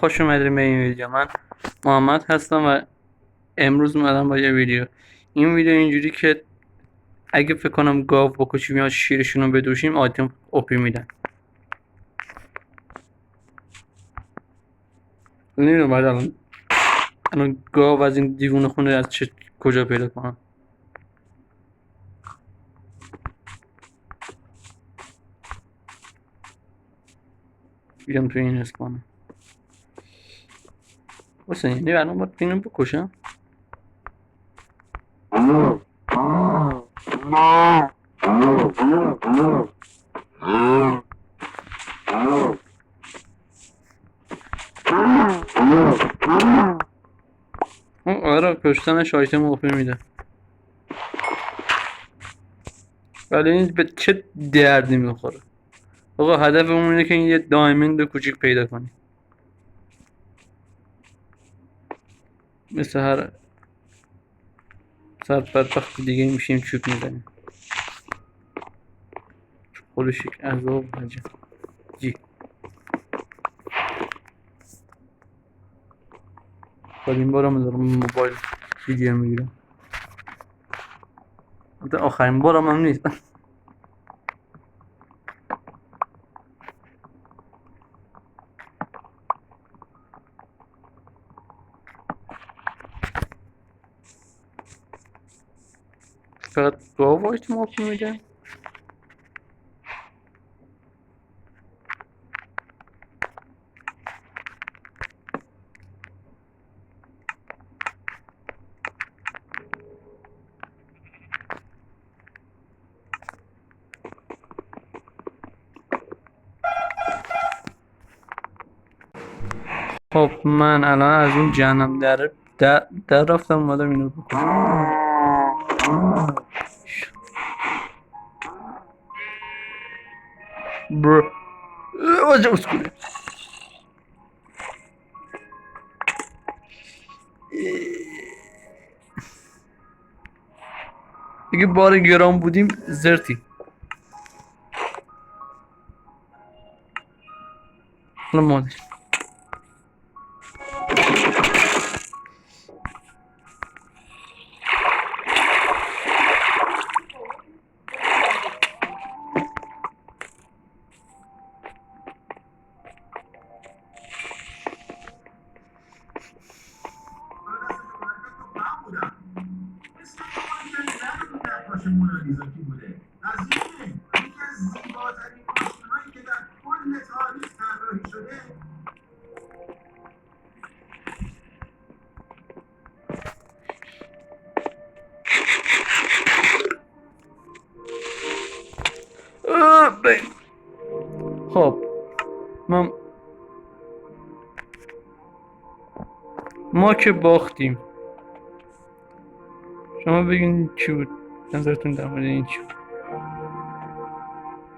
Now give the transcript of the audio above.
خوش اومدید به این ویدیو. من محمد هستم و امروز اومدم با یه ویدیو. این ویدیو اینجوری که اگه فکر کنم گاو بکشیم یا شیرشون رو بدوشیم آیتم اوپی میدن. نمیدونم بعد الان گاو از این دیوونه خونه از کجا پیدا کنم. بیام تو این اسپانه واسه یعنی الان باید اینو بکشم. آره کشتنش آیتم اوپی میده، ولی این به چه دردی میخوره. آقا هدفمون اینه که یه دایموند کوچیک پیدا کنیم، مثل هر سر بدبخت دیگه میشیم چوب میزنیم. خودشیک عذاب حاجی جی. این بارم دارم موبایل ویدیو میگیرم. آخرین بارم هم نیست. فقط گاو وایت موفی میده. خب من الان از این جهنم در رفتم اومدم اینو بکنم. برو واجه اسکوله دیگه بار گرام بودیم زرتی. حالا مادر مونالیزا کی بوده؟ از یکی از زیباترین ماشین‌هایی که در کل تاریخ طراحی شده. خب ما که باختیم. شما بگین چی بود نظرتون در مورد این چی بود؟